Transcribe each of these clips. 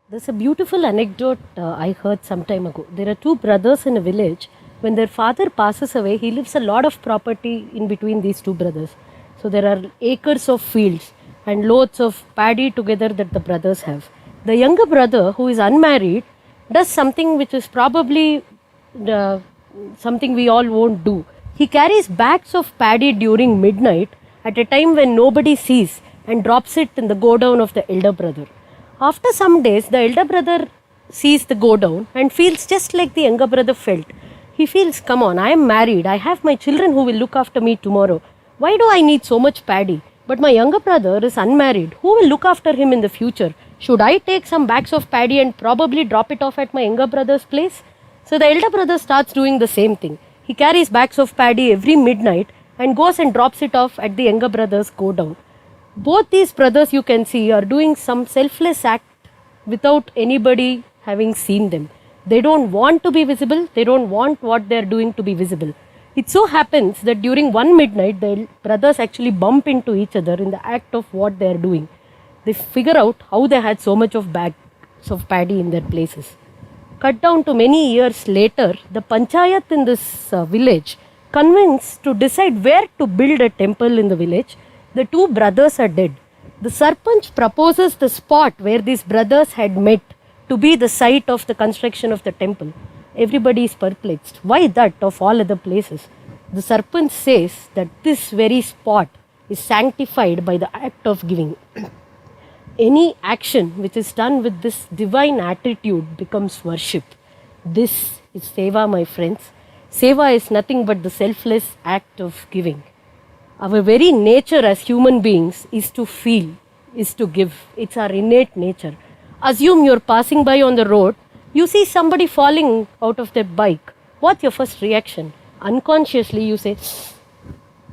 There's a beautiful anecdote I heard some time ago. There are two brothers in a village. When their father passes away, he leaves a lot of property in between these two brothers. So there are acres of fields and loads of paddy together that the brothers have. The younger brother, who is unmarried, does something which is probably uh, something we all won't do. He carries bags of paddy during midnight at a time when nobody sees and drops it in the godown of the elder brother. After some days, the elder brother sees the go down and feels just like the younger brother felt. He feels, come on, I am married, I have my children who will look after me tomorrow. Why do I need so much paddy? But my younger brother is unmarried. Who will look after him in the future? Should I take some bags of paddy and probably drop it off at my younger brother's place? So the elder brother starts doing the same thing. He carries bags of paddy every midnight and goes and drops it off at the younger brother's go down. Both these brothers, you can see, are doing some selfless act without anybody having seen them. They don't want to be visible, they don't want what they're doing to be visible. It so happens that during one midnight, the brothers actually bump into each other in the act of what they're doing. They figure out how they had so much of bags of paddy in their places. Cut down to many years later, the panchayat in this village, convinced to decide where to build a temple in the village. The two brothers are dead. The Sarpanch proposes the spot where these brothers had met to be the site of the construction of the temple. Everybody is perplexed. Why that of all other places? The Sarpanch says that this very spot is sanctified by the act of giving. Any action which is done with this divine attitude becomes worship. This is Seva, my friends. Seva is nothing but the selfless act of giving. Our very nature as human beings is to feel, is to give. It's our innate nature. Assume you're passing by on the road, you see somebody falling out of their bike. What's your first reaction? Unconsciously you say,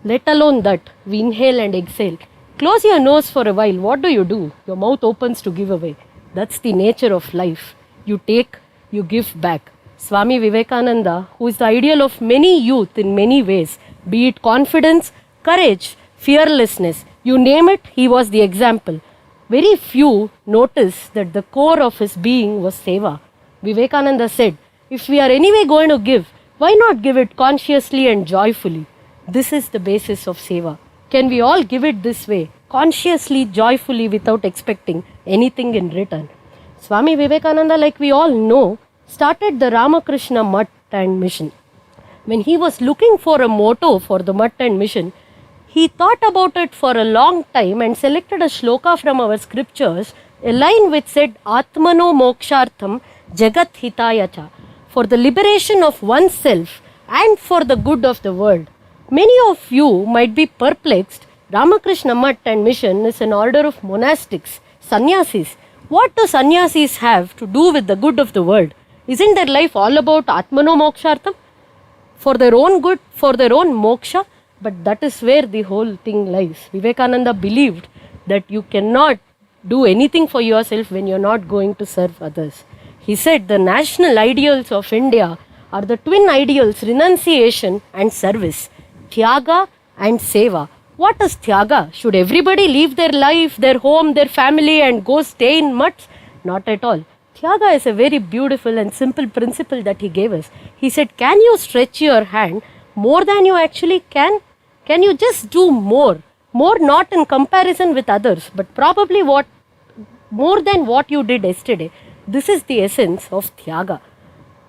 let alone that. We inhale and exhale. Close your nose for a while. What do? Your mouth opens to give away. That's the nature of life. You take, you give back. Swami Vivekananda, who is the ideal of many youth in many ways, be it confidence, courage, fearlessness, you name it, he was the example. Very few notice that the core of his being was Seva. Vivekananda said, if we are anyway going to give, why not give it consciously and joyfully? This is the basis of Seva. Can we all give it this way, consciously, joyfully, without expecting anything in return? Swami Vivekananda, like we all know, started the Ramakrishna Mutt and Mission. When he was looking for a motto for the Mutt and Mission, he thought about it for a long time and selected a shloka from our scriptures, a line which said, Atmano mokshartham jagat hitaya cha, for the liberation of oneself and for the good of the world. Many of you might be perplexed. Ramakrishna Mutt and Mission is an order of monastics, sannyasis. What do sannyasis have to do with the good of the world? Isn't their life all about Atmano mokshartham? For their own good, for their own moksha? But that is where the whole thing lies. Vivekananda believed that you cannot do anything for yourself when you are not going to serve others. He said the national ideals of India are the twin ideals, renunciation and service, Tyaga and Seva. What is Tyaga? Should everybody leave their life, their home, their family and go stay in mutts? Not at all. Tyaga is a very beautiful and simple principle that he gave us. He said, can you stretch your hand more than you actually can? Can you just do more? More not in comparison with others, but probably more than what you did yesterday. This is the essence of Tyaga.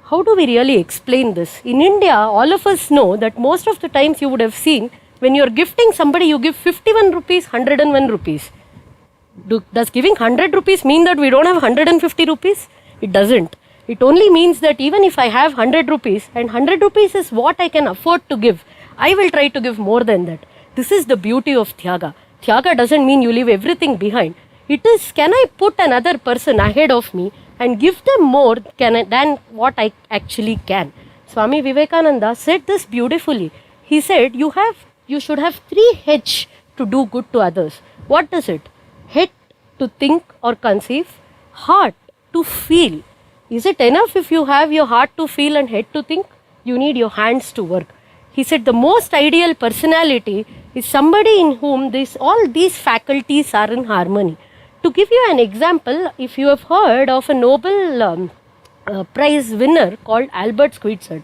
How do we really explain this? In India, all of us know that most of the times you would have seen when you are gifting somebody, you give 51 rupees, 101 rupees. Does giving 100 rupees mean that we don't have 150 rupees? It doesn't. It only means that even if I have 100 rupees and 100 rupees is what I can afford to give, I will try to give more than that. This is the beauty of Tyaga. Tyaga doesn't mean you leave everything behind. It is, can I put another person ahead of me and give them more than what I actually can? Swami Vivekananda said this beautifully. He said, you should have 3 H to do good to others. What is it? Head to think or conceive, heart to feel. Is it enough if you have your heart to feel and head to think? You need your hands to work. He said the most ideal personality is somebody in whom all these faculties are in harmony. To give you an example, if you have heard of a Nobel Prize winner called Albert Schweitzer,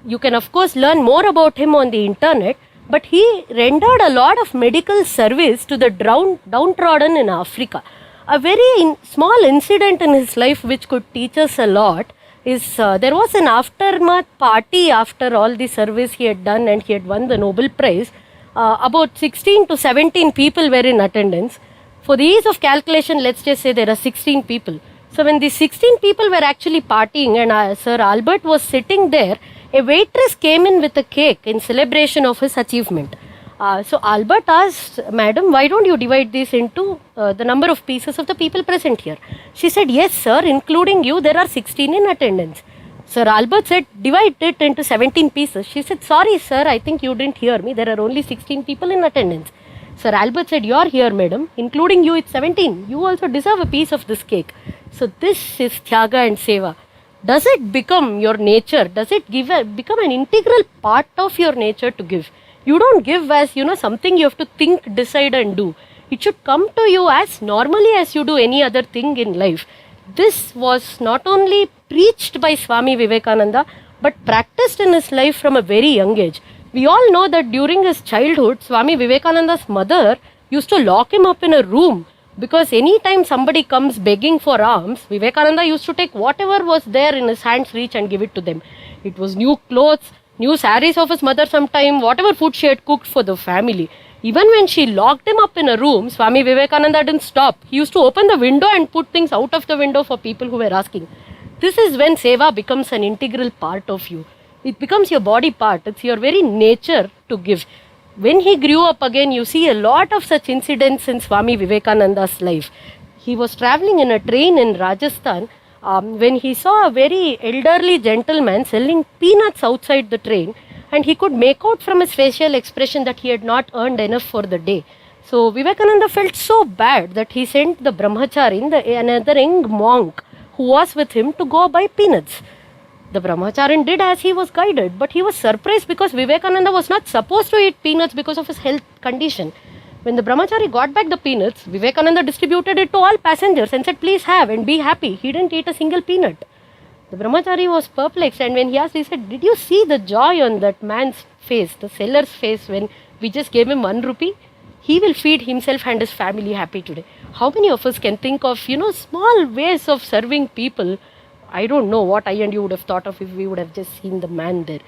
you can of course learn more about him on the internet, but he rendered a lot of medical service to the downtrodden in Africa. A very small incident in his life which could teach us a lot is there was an aftermath party after all the service he had done and he had won the Nobel Prize. About 16 to 17 people were in attendance. For the ease of calculation, let's just say there are 16 people. So when the 16 people were actually partying and Sir Albert was sitting there, a waitress came in with a cake in celebration of his achievement. So Albert asked, "Madam, why don't you divide this into the number of pieces of the people present here?" She said, "Yes, sir, including you, there are 16 in attendance." Sir Albert said, "Divide it into 17 pieces." She said, "Sorry, sir, I think you didn't hear me. There are only 16 people in attendance." Sir Albert said, "You're here, madam. Including you, it's 17. You also deserve a piece of this cake." So this is Tyaga and Seva. Does it become your nature? Does it become an integral part of your nature to give? You don't give as, something you have to think, decide and do. It should come to you as normally as you do any other thing in life. This was not only preached by Swami Vivekananda, but practiced in his life from a very young age. We all know that during his childhood, Swami Vivekananda's mother used to lock him up in a room because anytime somebody comes begging for alms, Vivekananda used to take whatever was there in his hand's reach and give it to them. It was new clothes, new saris of his mother sometime, whatever food she had cooked for the family. Even when she locked him up in a room, Swami Vivekananda didn't stop. He used to open the window and put things out of the window for people who were asking. This is when Seva becomes an integral part of you. It becomes your body part. It's your very nature to give. When he grew up again, you see a lot of such incidents in Swami Vivekananda's life. He was traveling in a train in Rajasthan when he saw a very elderly gentleman selling peanuts outside the train, and he could make out from his facial expression that he had not earned enough for the day. So Vivekananda felt so bad that he sent the brahmachari, another young monk who was with him, to go buy peanuts. The brahmacharin did as he was guided, but he was surprised because Vivekananda was not supposed to eat peanuts because of his health condition. When the brahmachari got back the peanuts, Vivekananda distributed it to all passengers and said, "Please have and be happy." He didn't eat a single peanut. The brahmachari was perplexed, and when he asked, he said, "Did you see the joy on that man's face, the seller's face, when we just gave him 1 rupee? He will feed himself and his family happy today." How many of us can think of, small ways of serving people? I don't know what I and you would have thought of if we would have just seen the man there.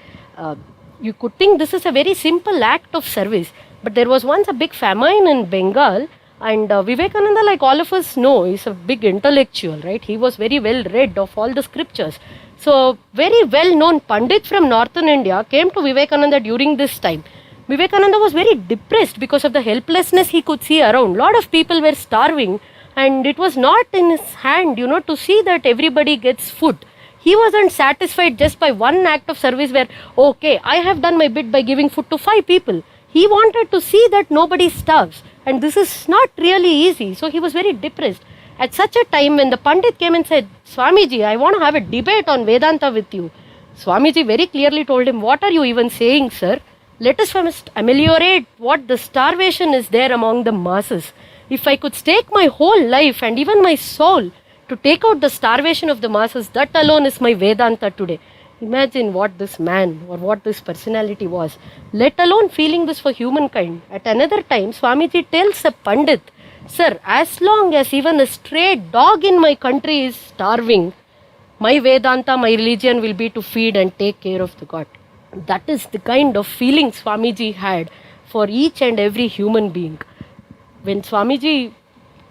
You could think this is a very simple act of service, but there was once a big famine in Bengal, and Vivekananda, like all of us know, is a big intellectual, right? He was very well read of all the scriptures. So, very well known Pandit from northern India came to Vivekananda during this time. Vivekananda was very depressed because of the helplessness he could see around. A lot of people were starving, and it was not in his hand, to see that everybody gets food. He wasn't satisfied just by one act of service where, okay, I have done my bit by giving food to 5 people. He wanted to see that nobody starves, and this is not really easy. So he was very depressed. At such a time, when the Pandit came and said, "Swamiji, I want to have a debate on Vedanta with you," Swamiji very clearly told him, "What are you even saying, sir? Let us first ameliorate what the starvation is there among the masses. If I could stake my whole life and even my soul to take out the starvation of the masses, that alone is my Vedanta today." Imagine what this man or what this personality was, let alone feeling this for humankind. At another time, Swamiji tells a Pandit, "Sir, as long as even a stray dog in my country is starving, my Vedanta, my religion will be to feed and take care of the God." That is the kind of feeling Swamiji had for each and every human being. When Swamiji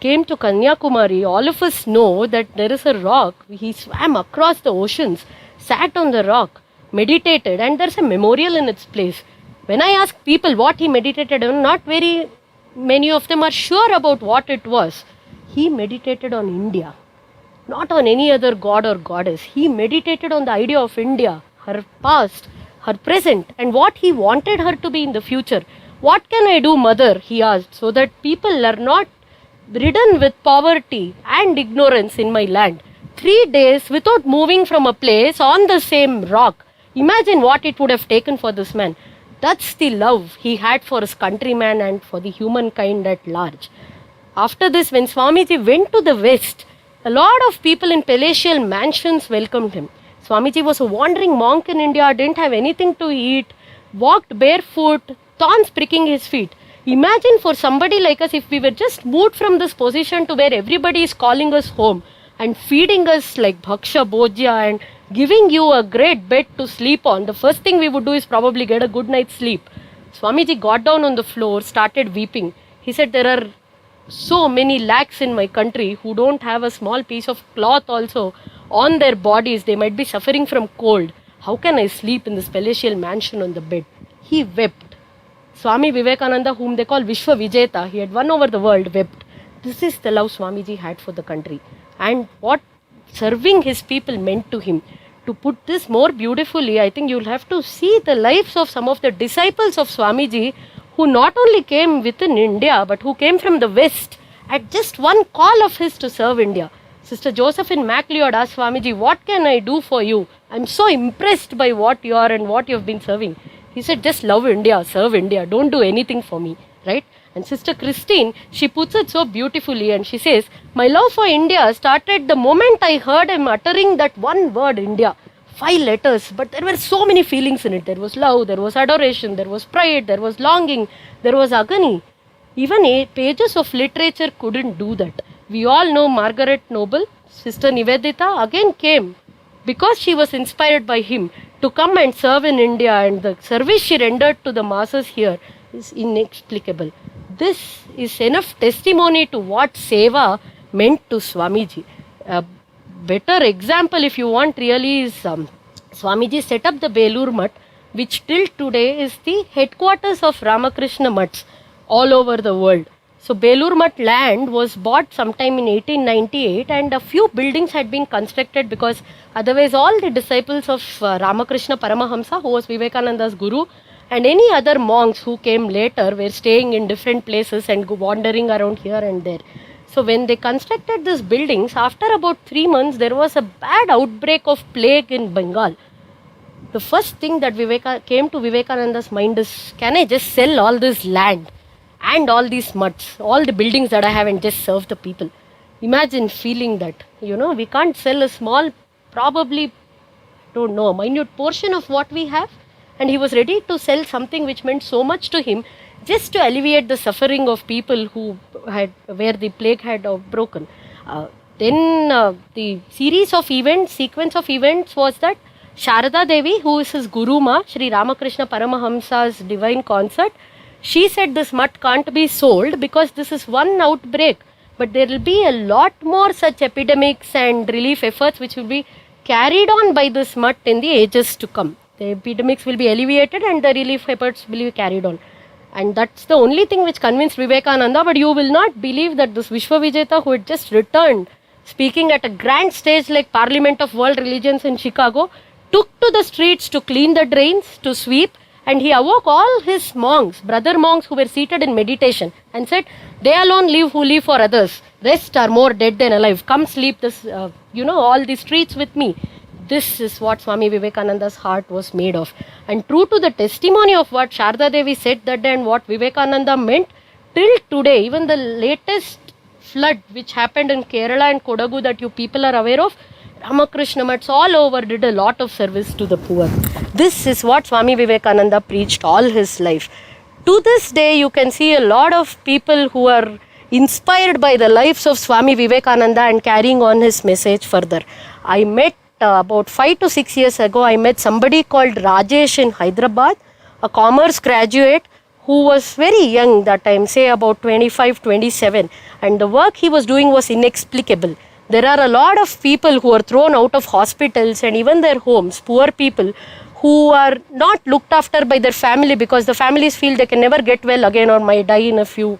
came to Kanyakumari, all of us know that there is a rock. He swam across the oceans, sat on the rock, meditated, and there's a memorial in its place. When I ask people what he meditated on, not very many of them are sure about what it was. He meditated on India, not on any other god or goddess. He meditated on the idea of India, her past, her present, and what he wanted her to be in the future. "What can I do, mother?" he asked, "so that people are not ridden with poverty and ignorance in my land. 3 days without moving from a place on the same rock." Imagine what it would have taken for this man. That's the love he had for his countrymen and for the humankind at large. After this, when Swamiji went to the West, a lot of people in palatial mansions welcomed him. Swamiji was a wandering monk in India, didn't have anything to eat, walked barefoot, thorns pricking his feet. Imagine for somebody like us if we were just moved from this position to where everybody is calling us home and feeding us like bhaksha bhojya and giving you a great bed to sleep on. The first thing we would do is probably get a good night's sleep. Swamiji got down on the floor, started weeping. He said, there are so many lakhs in my country who don't have a small piece of cloth also on their bodies. They might be suffering from cold. How can I sleep in this palatial mansion on the bed? He wept. Swami Vivekananda, whom they call Vishwa Vijeta, he had won over the world, wept. This is the love Swamiji had for the country and what serving his people meant to him. To put this more beautifully, I think you'll have to see the lives of some of the disciples of Swamiji who not only came within India but who came from the West at just one call of his to serve India. Sister Josephine MacLeod asked Swamiji, what can I do for you? I'm so impressed by what you are and what you've been serving. He said, just love India, serve India, don't do anything for me, right? And Sister Christine, she puts it so beautifully and she says, my love for India started the moment I heard him uttering that one word, India. 5 letters, but there were so many feelings in it. There was love, there was adoration, there was pride, there was longing, there was agony. Even pages of literature couldn't do that. We all know Margaret Noble, Sister Nivedita, again came because she was inspired by him to come and serve in India, and the service she rendered to the masses here is inexplicable. This is enough testimony to what Seva meant to Swamiji. Better example if you want really is Swamiji set up the Belur Mutt, which till today is the headquarters of Ramakrishna Mutts all over the world. So Belur Mutt land was bought sometime in 1898 and a few buildings had been constructed because otherwise all the disciples of Ramakrishna Paramahamsa, who was Vivekananda's guru, and any other monks who came later were staying in different places and wandering around here and there. So when they constructed these buildings, after about 3 months, there was a bad outbreak of plague in Bengal. The first thing that came to Vivekananda's mind is, can I just sell all this land and all these mutts, all the buildings that I have and just serve the people? Imagine feeling that, we can't sell a small, probably, don't know, a minute portion of what we have. And he was ready to sell something which meant so much to him just to alleviate the suffering of people where the plague had broken. Then the sequence of events was that Sharada Devi, who is his Guru Ma, Sri Ramakrishna Paramahamsa's divine consort, she said this mutt can't be sold because this is one outbreak, but there will be a lot more such epidemics and relief efforts which will be carried on by this mutt in the ages to come. The epidemics will be alleviated and the relief efforts will be carried on. And that's the only thing which convinced Vivekananda. But you will not believe that this Vishwa Vijeta, who had just returned, speaking at a grand stage like Parliament of World Religions in Chicago, took to the streets to clean the drains, to sweep, and he awoke all his monks, brother monks who were seated in meditation, and said, they alone live who live for others. Rest are more dead than alive. Come sleep all the streets with me. This is what Swami Vivekananda's heart was made of. And true to the testimony of what Sharda Devi said that day and what Vivekananda meant, till today, even the latest flood which happened in Kerala and Kodagu that you people are aware of, Ramakrishna Mutts all over did a lot of service to the poor. This is what Swami Vivekananda preached all his life. To this day, you can see a lot of people who are inspired by the lives of Swami Vivekananda and carrying on his message further. I met about 5 to 6 years ago, I met somebody called Rajesh in Hyderabad, a commerce graduate who was very young that time, say about 25, 27. And the work he was doing was inexplicable. There are a lot of people who are thrown out of hospitals and even their homes, poor people who are not looked after by their family because the families feel they can never get well again or might die in a few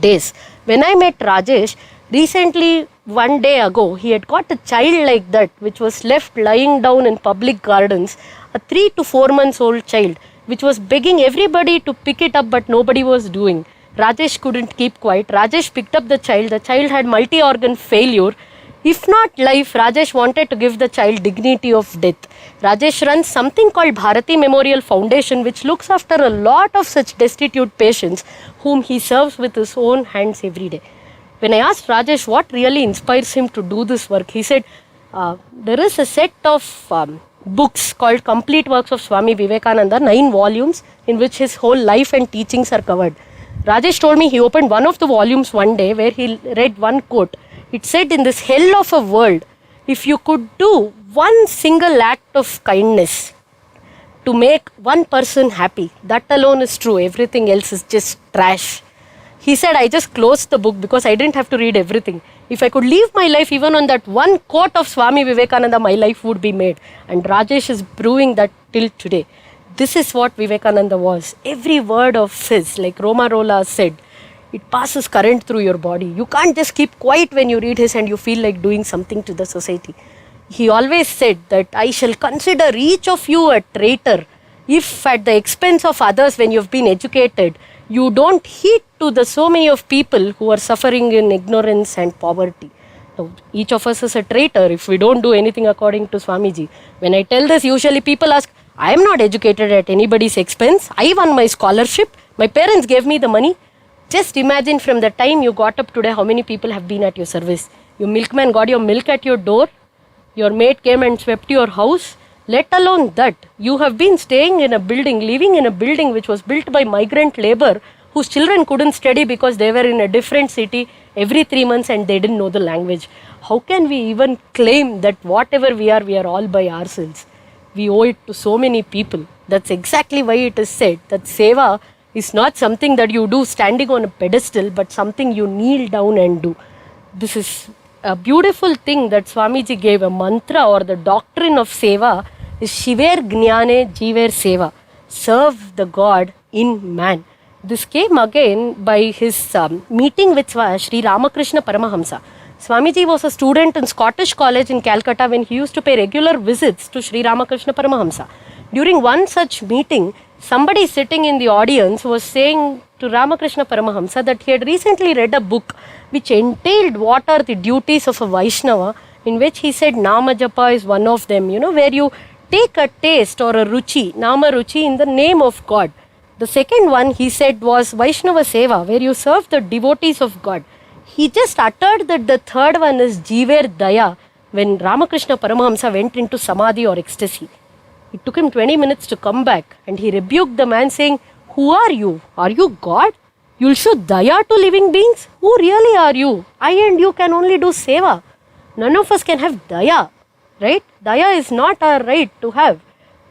days. When I met Rajesh, recently, one day ago, he had got a child like that, which was left lying down in public gardens, a 3 to 4 months old child, which was begging everybody to pick it up, but nobody was doing. Rajesh couldn't keep quiet. Rajesh picked up the child. The child had multi-organ failure. If not life, Rajesh wanted to give the child dignity of death. Rajesh runs something called Bharati Memorial Foundation, which looks after a lot of such destitute patients whom he serves with his own hands every day. When I asked Rajesh what really inspires him to do this work, he said, there is a set of books called Complete Works of Swami Vivekananda, 9 volumes, in which his whole life and teachings are covered. Rajesh told me he opened one of the volumes one day where he read one quote. It said, in this hell of a world, if you could do one single act of kindness to make one person happy, that alone is true. Everything else is just trash. He said, I just closed the book because I didn't have to read everything. If I could live my life even on that one quote of Swami Vivekananda, my life would be made. And Rajesh is brewing that till today. This is what Vivekananda was. Every word of his, like Roma Rolla said, it passes current through your body. You can't just keep quiet when you read his and you feel like doing something to the society. He always said that I shall consider each of you a traitor if at the expense of others, when you've been educated, you don't heed to the so many of people who are suffering in ignorance and poverty. So each of us is a traitor if we don't do anything according to Swamiji. When I tell this, usually people ask, I am not educated at anybody's expense. I won my scholarship. My parents gave me the money. Just imagine from the time you got up today, how many people have been at your service. Your milkman got your milk at your door. Your maid came and swept your house. Let alone that, you have been staying in a building, living in a building which was built by migrant labor whose children couldn't study because they were in a different city every 3 months and they didn't know the language. How can we even claim that whatever we are all by ourselves? We owe it to so many people. That's exactly why it is said that Seva is not something that you do standing on a pedestal, but something you kneel down and do. This is a beautiful thing that Swamiji gave, a mantra or the doctrine of Seva is Shiver Gnane Jiver Seva. Serve the God in man. This came again by his meeting with Sri Ramakrishna Paramahamsa. Swamiji was a student in Scottish College in Calcutta when he used to pay regular visits to Sri Ramakrishna Paramahamsa. During one such meeting, somebody sitting in the audience was saying to Ramakrishna Paramahamsa that he had recently read a book which entailed what are the duties of a Vaishnava, in which he said Nama Japa is one of them, where you take a taste or a ruchi, Nama Ruchi, in the name of God. The second one he said was Vaishnava Seva, where you serve the devotees of God. He just uttered that the third one is Jiver Daya when Ramakrishna Paramahamsa went into Samadhi or ecstasy. It took him 20 minutes to come back and he rebuked the man saying, who are you? Are you God? You'll show Daya to living beings? Who really are you? I and you can only do Seva. None of us can have Daya. Right? Daya is not our right to have.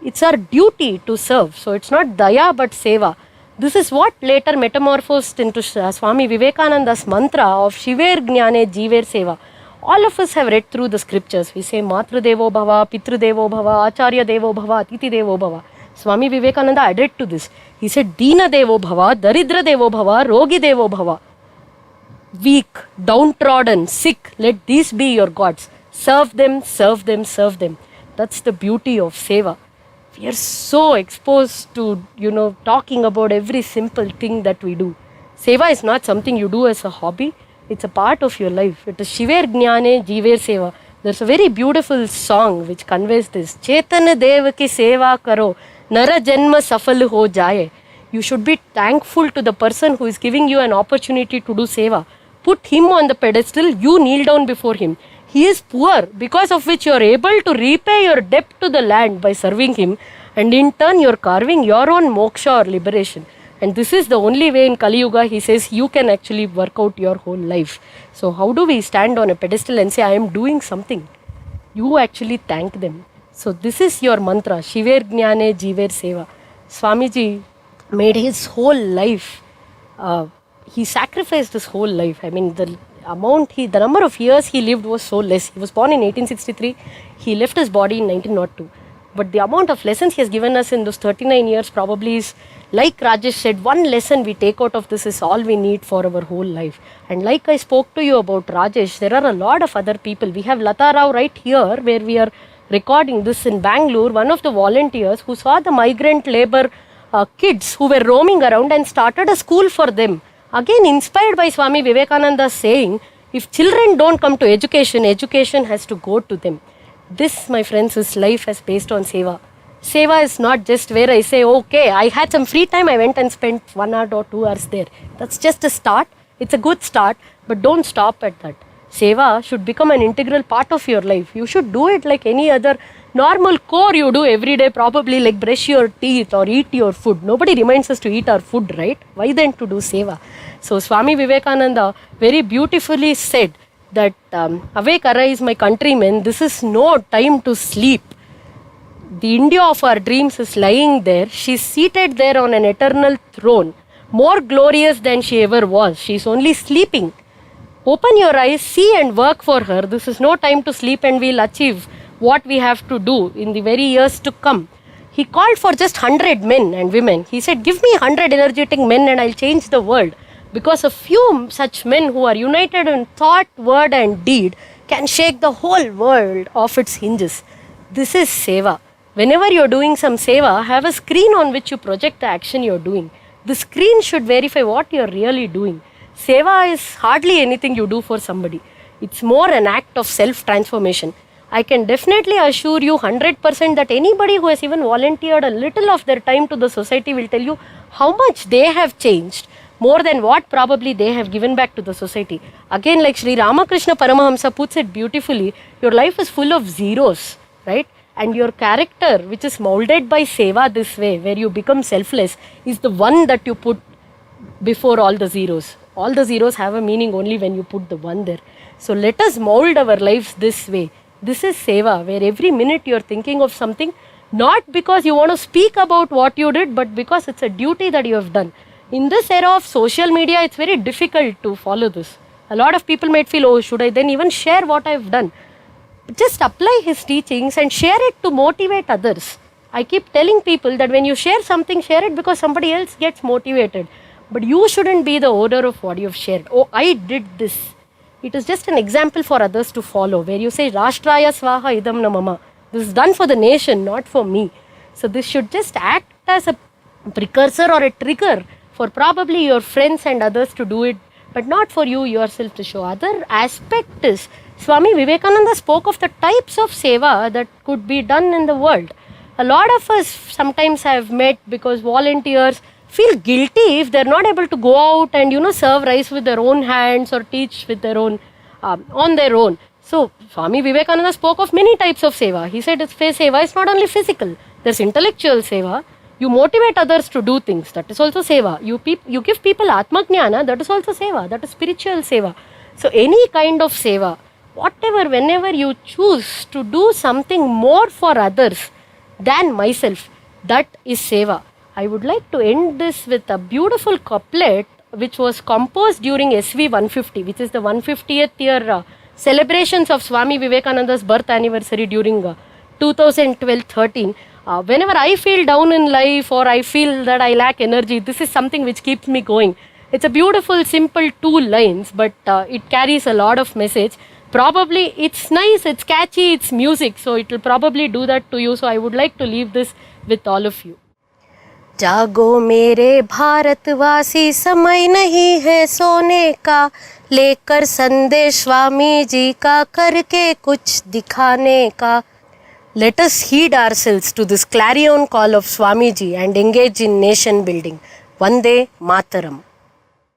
It's our duty to serve. So it's not Daya but Seva. This is what later metamorphosed into Swami Vivekananda's mantra of Shiver Gnane Jiver Seva. All of us have read through the scriptures. We say Matru Devo Bhava, Pitru Devo Bhava, Acharya Devo Bhava, Atiti Devo Bhava. Swami Vivekananda added to this. He said Dina Devo Bhava, Daridra Devo Bhava, Rogi Devo Bhava. Weak, downtrodden, sick, let these be your gods. Serve them, serve them, serve them. That's the beauty of Seva. We are so exposed to, talking about every simple thing that we do. Seva is not something you do as a hobby. It's a part of your life. It is Shiver Gnane Jiver Seva. There's a very beautiful song which conveys this. Chetana Dev ki Seva karo, Nara Janma Safal ho jaye. You should be thankful to the person who is giving you an opportunity to do Seva. Put him on the pedestal, you kneel down before him. He is poor, because of which you are able to repay your debt to the land by serving him, and in turn you are carving your own moksha or liberation. And this is the only way in Kali Yuga, he says, you can actually work out your whole life. So how do we stand on a pedestal and say, I am doing something? You actually thank them. So this is your mantra, Shiver Gnane Jiver Seva. Swamiji made his whole life, he sacrificed his whole life. I mean, the number of years he lived was so less. He was born in 1863. He left his body in 1902. But the amount of lessons he has given us in those 39 years probably is, like Rajesh said, one lesson we take out of this is all we need for our whole life. And like I spoke to you about Rajesh, there are a lot of other people. We have Lata Rao right here where we are recording this in Bangalore, one of the volunteers who saw the migrant labor kids who were roaming around and started a school for them. Again, inspired by Swami Vivekananda saying, if children don't come to education, education has to go to them. This, my friends, is life as based on Seva. Seva is not just where I say, okay, I had some free time, I went and spent 1 hour or 2 hours there. That's just a start. It's a good start, but don't stop at that. Seva should become an integral part of your life. You should do it like any other normal chore you do every day, probably like brush your teeth or eat your food. Nobody reminds us to eat our food, right? Why then to do Seva? So Swami Vivekananda very beautifully said that, awake, arise, my countrymen, this is no time to sleep. The India of our dreams is lying there. She's seated there on an eternal throne, more glorious than she ever was. She's only sleeping. Open your eyes, see and work for her. This is no time to sleep, and we'll achieve what we have to do in the very years to come. He called for just 100 men and women. He said, give me 100 energetic men and I'll change the world. Because a few such men who are united in thought, word and deed can shake the whole world off its hinges. This is Seva. Whenever you're doing some Seva, have a screen on which you project the action you're doing. The screen should verify what you're really doing. Seva is hardly anything you do for somebody. It's more an act of self-transformation. I can definitely assure you 100% that anybody who has even volunteered a little of their time to the society will tell you how much they have changed, more than what probably they have given back to the society. Again, like Sri Ramakrishna Paramahamsa puts it beautifully, your life is full of zeros, right? And your character, which is molded by Seva this way, where you become selfless, is the one that you put before all the zeros. All the zeros have a meaning only when you put the one there. So let us mold our lives this way. This is Seva, where every minute you're thinking of something, not because you want to speak about what you did, but because it's a duty that you have done. In this era of social media, it's very difficult to follow this. A lot of people might feel, oh, should I then even share what I've done? Just apply his teachings and share it to motivate others. I keep telling people that when you share something, share it because somebody else gets motivated. But you shouldn't be the owner of what you've shared. Oh, I did this. It is just an example for others to follow, where you say, Rashtraya Swaha Idam Na Mama. This is done for the nation, not for me. So this should just act as a precursor or a trigger for probably your friends and others to do it, but not for you yourself to show. Other aspect is, Swami Vivekananda spoke of the types of Seva that could be done in the world. A lot of us sometimes have met because volunteers feel guilty if they're not able to go out and, serve rice with their own hands or teach with their own, on their own. So, Swami Vivekananda spoke of many types of Seva. He said Seva is not only physical, there's intellectual Seva. You motivate others to do things, that is also Seva. You give people Atmajnana, that is also Seva, that is spiritual Seva. So, any kind of Seva, whatever, whenever you choose to do something more for others than myself, that is Seva. I would like to end this with a beautiful couplet which was composed during SV 150, which is the 150th year celebrations of Swami Vivekananda's birth anniversary during 2012-13. Whenever I feel down in life or I feel that I lack energy, this is something which keeps me going. It's a beautiful, simple 2 lines, but it carries a lot of message. Probably it's nice, it's catchy, it's music, so it will probably do that to you. So I would like to leave this with all of you. जागो मेरे भारतवासी, समय नहीं है सोने का, लेकर संदेश स्वामी जी का, करके कुछ दिखाने का. Let us heed ourselves to this clarion call of Swamiji and engage in nation building. Vande Mataram.